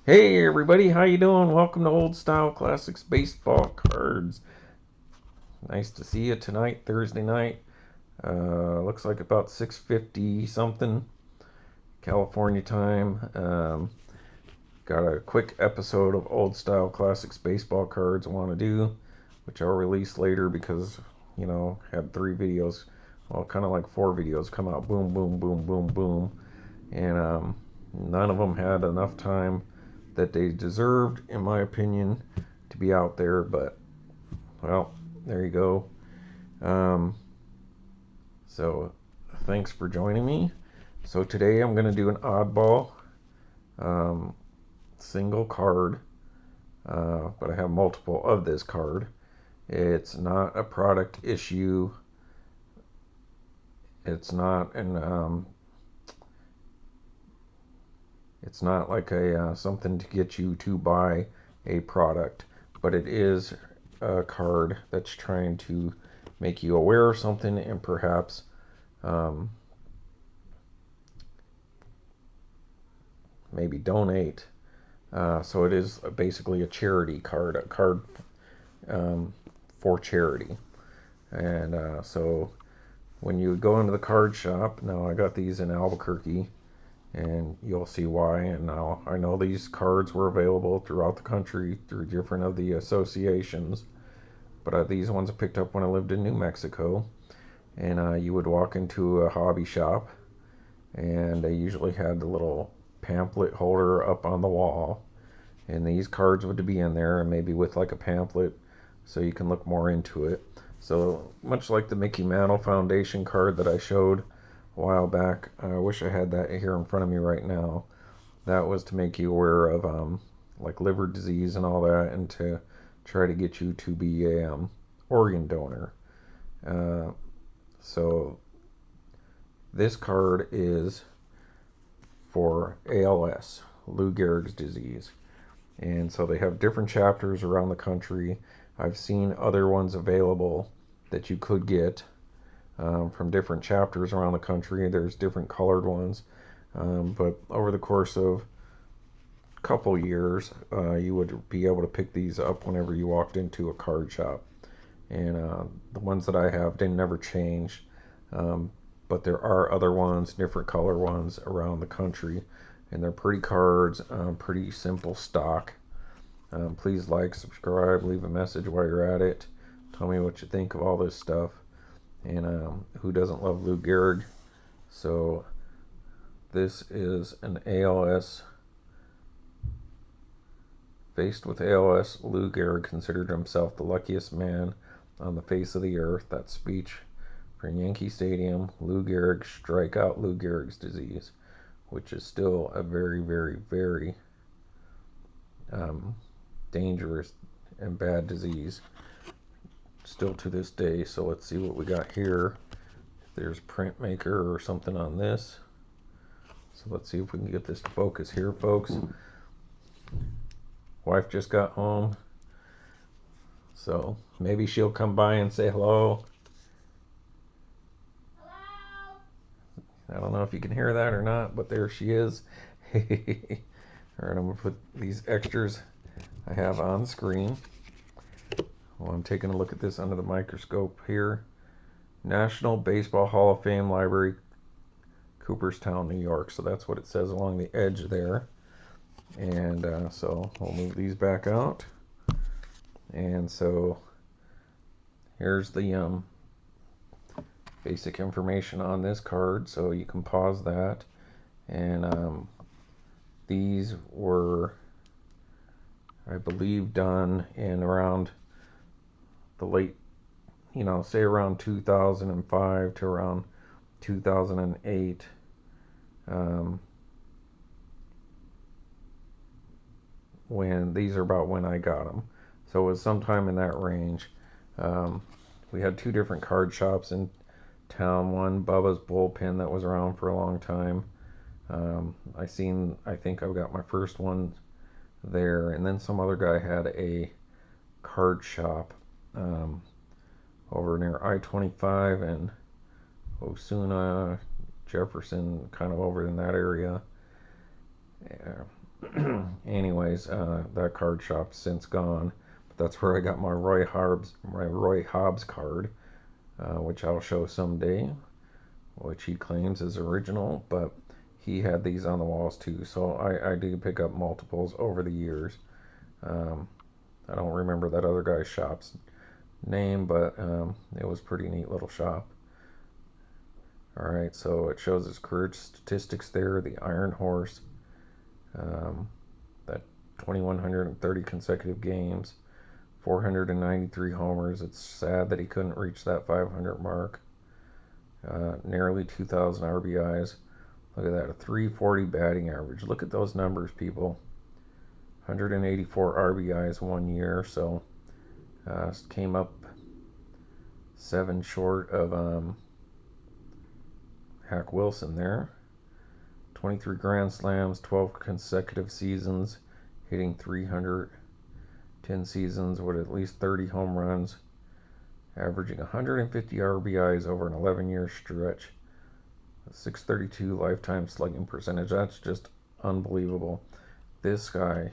Hey everybody, how you doing? Welcome to Old Style Classics Baseball Cards. Nice to see you tonight, Thursday night. Looks like about 6:50 something California time. Got a quick episode of Old Style Classics Baseball Cards I want to do, which I'll release later because, had 3 videos, well, kind of like 4 videos come out, boom, boom, boom, boom, boom. And none of them had enough time that they deserved, in my opinion, to be out there. But, well, there you go. So thanks for joining me. So today I'm going to do an oddball single card, but I have multiple of this card. It's not a product issue. It's not it's not like a something to get you to buy a product, but it is a card that's trying to make you aware of something and perhaps maybe donate. So it is basically a charity card, a card for charity. And so when you go into the card shop, now I got these in Albuquerque, and you'll see why. And now I know these cards were available throughout the country through different of the associations, but these ones I picked up when I lived in New Mexico. And you would walk into a hobby shop, and they usually had the little pamphlet holder up on the wall, and these cards would be in there, and maybe with like a pamphlet so you can look more into it. So much like the Mickey Mantle Foundation card that I showed a while back, I wish I had that here in front of me right now. That was to make you aware of like liver disease and all that, and to try to get you to be a organ donor. So this card is for ALS, Lou Gehrig's disease. And so they have different chapters around the country. I've seen other ones available that you could get from different chapters around the country. There's different colored ones. But over the course of a couple years, you would be able to pick these up whenever you walked into a card shop. And the ones that I have, they never change. But there are other ones, different color ones around the country, and they're pretty cards, pretty simple stock. Please like, subscribe, leave a message while you're at it. Tell me what you think of all this stuff, and who doesn't love Lou Gehrig. So this is an ALS. Faced with ALS, Lou Gehrig considered himself the luckiest man on the face of the earth. That speech for Yankee Stadium, Lou Gehrig, strike out Lou Gehrig's disease, which is still a very, very, very dangerous and bad disease still to this day. So let's see what we got here. There's printmaker or something on this. So let's see if we can get this to focus here, folks. Wife just got home, so maybe she'll come by and say hello. I don't know if you can hear that or not, but there she is. All right, I'm going to put these extras I have on screen. Well, I'm taking a look at this under the microscope here. National Baseball Hall of Fame Library, Cooperstown, New York. So that's what it says along the edge there. And so we'll move these back out. And so here's the basic information on this card, so you can pause that. And these were, I believe, done in around the late, say around 2005 to around 2008. When these are about when I got them, so it was sometime in that range. We had 2 different card shops in town. One, Bubba's Bullpen, that was around for a long time. I think I got my first one there, and then some other guy had a card shop over near I-25 and Osuna, Jefferson, kind of over in that area. Anyway, RBIs. That card shop's since gone, but that's where I got my Roy Hobbs card, which I'll show someday, which he claims is original, but he had these on the walls too. So I did pick up multiples over the years. I don't remember that other guy's shop's name, but it was pretty neat little shop. Alright, so it shows his career statistics there. The Iron Horse, that 2,130 consecutive games, 493 homers. It's sad that he couldn't reach that 500 mark. Nearly 2,000 RBIs. Look at that, a 340 batting average. Look at those numbers, people. 184 RBIs 1 year, so came up 7 short of Hack Wilson there. 23 Grand Slams, 12 consecutive seasons, hitting 300, 10 seasons with at least 30 home runs, averaging 150 RBIs over an 11-year stretch, 632 lifetime slugging percentage. That's just unbelievable. This guy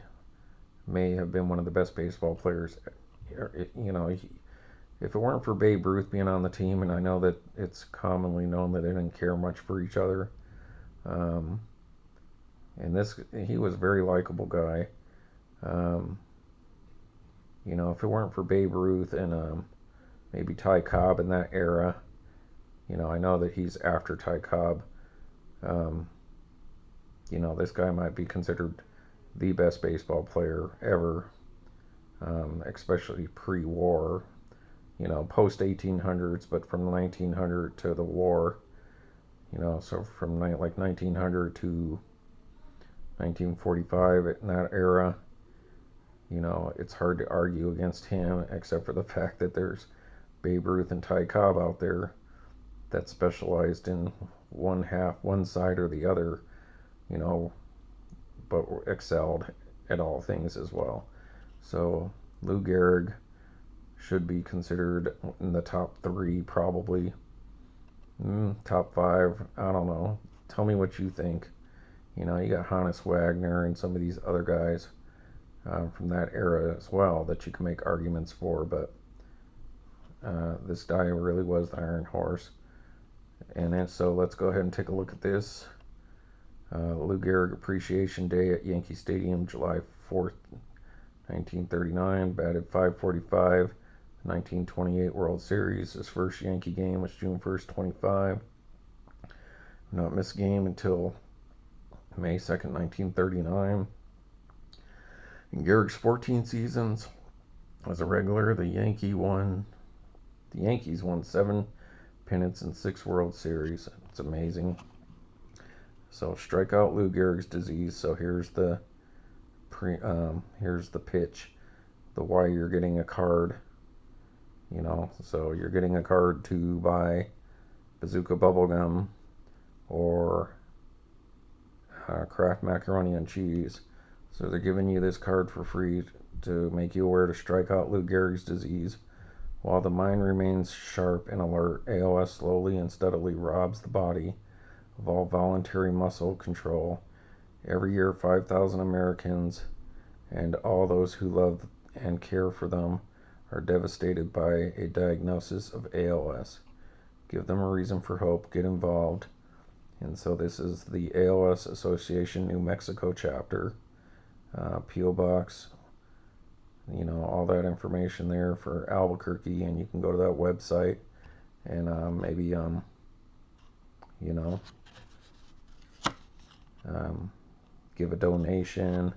may have been one of the best baseball players. You know, if it weren't for Babe Ruth being on the team, and I know that it's commonly known that they didn't care much for each other, and he was a very likable guy. You know, if it weren't for Babe Ruth and maybe Ty Cobb in that era, you know, I know that he's after Ty Cobb. You know, this guy might be considered the best baseball player ever, especially pre-war. You know, post 1800s, but from 1900 to the war, you know, so from like 1900 to 1945, in that era, you know, it's hard to argue against him, except for the fact that there's Babe Ruth and Ty Cobb out there that specialized in one side or the other, you know, but excelled at all things as well. So Lou Gehrig should be considered in the top 3, probably. Top 5, I don't know. Tell me what you think. You know, you got Hannes Wagner and some of these other guys from that era as well that you can make arguments for, but this guy really was the Iron Horse. And then, so let's go ahead and take a look at this. Lou Gehrig Appreciation Day at Yankee Stadium, July 4th, 1939. Batted .545. 1928 World Series. His first Yankee game was June 1st, 25. Not missed a game until May 2nd, 1939. In Gehrig's 14 seasons as a regular, the Yankees won 7 pennants and 6 World Series. It's amazing. So strike out Lou Gehrig's disease. So here's the pitch, the why you're getting a card. You know, so you're getting a card to buy Bazooka bubblegum or Kraft macaroni and cheese. So they're giving you this card for free to make you aware to strike out Lou Gehrig's disease. While the mind remains sharp and alert, ALS slowly and steadily robs the body of all voluntary muscle control. Every year, 5,000 Americans and all those who love and care for them are devastated by a diagnosis of ALS. Give them a reason for hope. Get involved. And so this is the ALS Association New Mexico chapter. P.O. Box. You know, all that information there for Albuquerque, and you can go to that website and maybe, you know, give a donation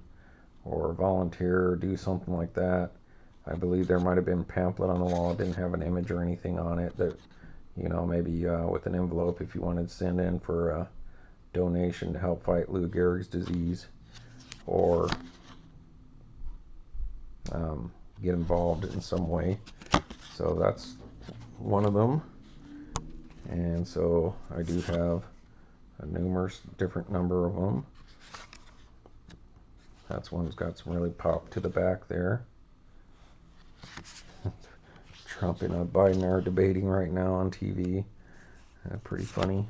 or volunteer or do something like that. I believe there might have been a pamphlet on the wall. It didn't have an image or anything on it that, you know, maybe with an envelope if you wanted to send in for a donation to help fight Lou Gehrig's disease or get involved in some way. So that's one of them. And so I do have a numerous different number of them. That's one's got some really pop to the back there. Trump and Biden are debating right now on TV. Pretty funny.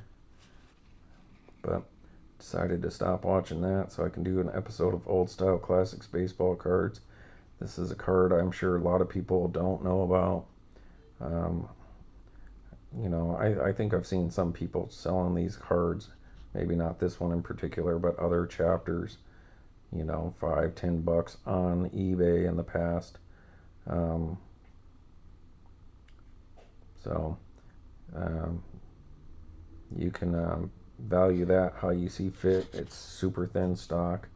But decided to stop watching that so I can do an episode of Old Style Classics baseball cards. This is a card I'm sure a lot of people don't know about. I think I've seen some people selling these cards, maybe not this one in particular, but other chapters, $5-10 on eBay in the past. Um, so you can value that how you see fit. It's super thin stock.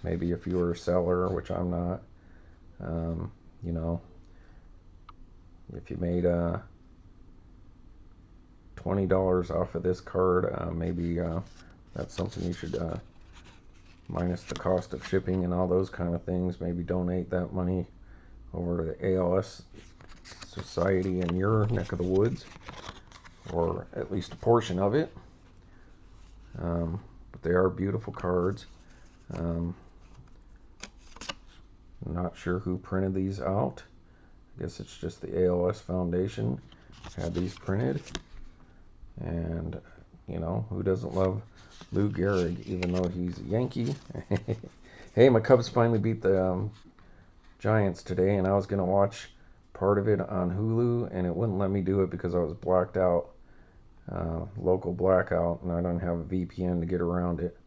Maybe if you were a seller, which I'm not, um, you know, if you made $20 off of this card, maybe that's something you should, minus the cost of shipping and all those kind of things, maybe donate that money over to the ALS Society in your neck of the woods, or at least a portion of it. But they are beautiful cards. I'm not sure who printed these out. I guess it's just the ALS Foundation had these printed. And, who doesn't love Lou Gehrig, even though he's a Yankee? Hey, my Cubs finally beat the Giants today, and I was going to watch part of it on Hulu, and it wouldn't let me do it because I was blacked out, local blackout, and I don't have a VPN to get around it.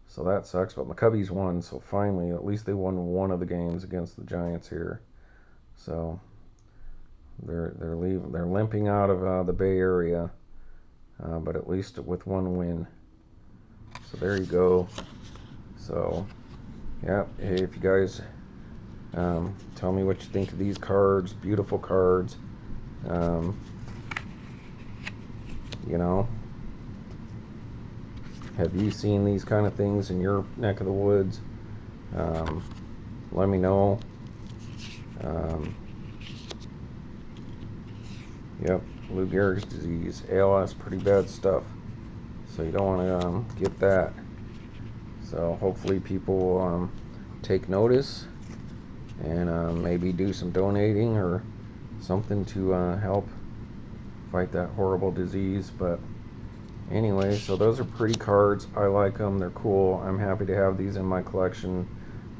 So that sucks, but my Cubbies won, so finally, at least they won one of the games against the Giants here. So they're limping out of the Bay Area, but at least with one win. So there you go. So yeah, hey, if you guys tell me what you think of these cards, beautiful cards. Have you seen these kind of things in your neck of the woods? Let me know. Yep, Lou Gehrig's disease, ALS, pretty bad stuff. So you don't want to get that. So hopefully people take notice and maybe do some donating or something to help fight that horrible disease. But anyway, so those are pretty cards. I like them. They're cool. I'm happy to have these in my collection.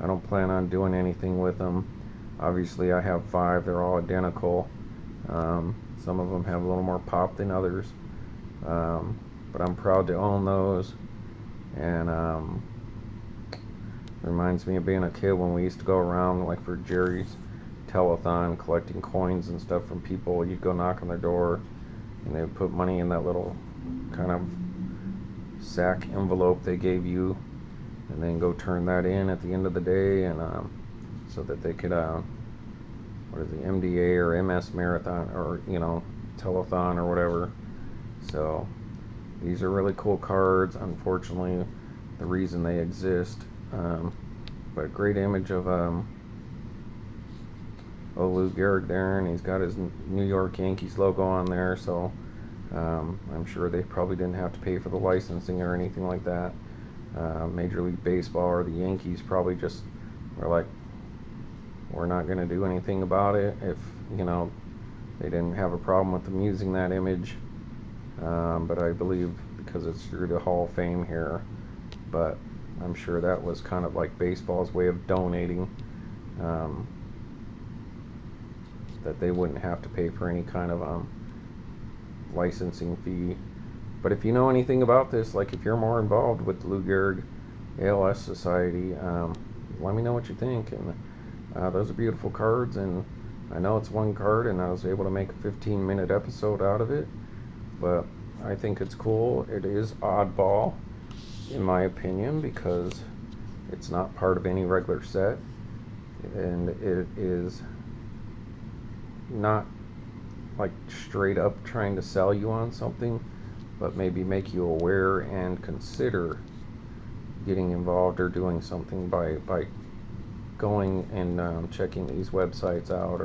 I don't plan on doing anything with them. Obviously, I have 5. They're all identical. Some of them have a little more pop than others. But I'm proud to own those. And reminds me of being a kid when we used to go around, like for Jerry's telethon, collecting coins and stuff from people. You'd go knock on their door, and they would put money in that little kind of sack envelope they gave you, and then go turn that in at the end of the day, and so that they could what is the MDA or MS marathon, or telethon or whatever. So these are really cool cards. Unfortunately, the reason they exist, but great image of Lou Gehrig there, and he's got his New York Yankees logo on there. So I'm sure they probably didn't have to pay for the licensing or anything like that. Major League Baseball or the Yankees probably just were like, we're not going to do anything about it if they didn't have a problem with them using that image. But I believe because it's through the Hall of Fame here, but I'm sure that was kind of like baseball's way of donating, that they wouldn't have to pay for any kind of licensing fee. But if you know anything about this, like if you're more involved with the Lou Gehrig ALS Society, let me know what you think. And those are beautiful cards, and I know it's one card, and I was able to make a 15-minute episode out of it, but I think it's cool. It is oddball, in my opinion, because it's not part of any regular set, and it is not like straight up trying to sell you on something, but maybe make you aware and consider getting involved or doing something by going and checking these websites out,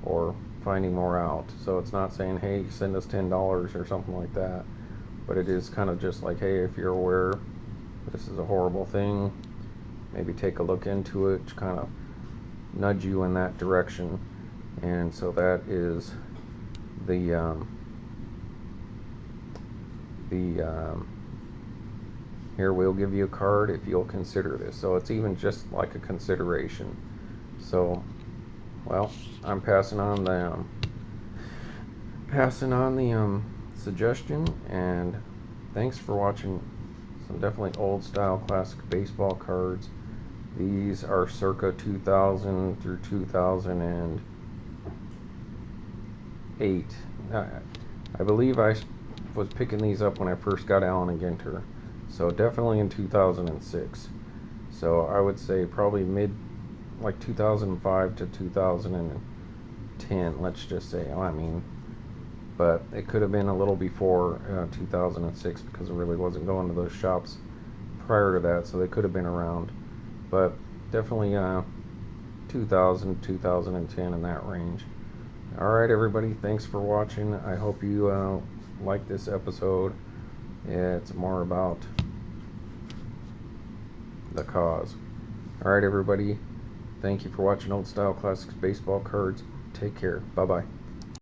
or finding more out. So it's not saying, hey, send us $10 or something like that, but it is kind of just like, hey, if you're aware this is a horrible thing, maybe take a look into it, to kind of nudge you in that direction. And so that is the here, we'll give you a card if you'll consider this. So it's even just like a consideration. So, well, I'm passing on the suggestion, and thanks for watching some definitely old style classic baseball cards. These are circa 2000 through 2008. I believe I was picking these up when I first got Allen and Ginter, so definitely in 2006. So I would say probably like 2005 to 2010, let's just say. But it could have been a little before 2006, because I really wasn't going to those shops prior to that, so they could have been around. But definitely 2000, 2010, in that range. Alright, everybody, thanks for watching. I hope you like this episode. It's more about the cause. Alright, everybody, thank you for watching Old Style Classics Baseball Cards. Take care. Bye-bye.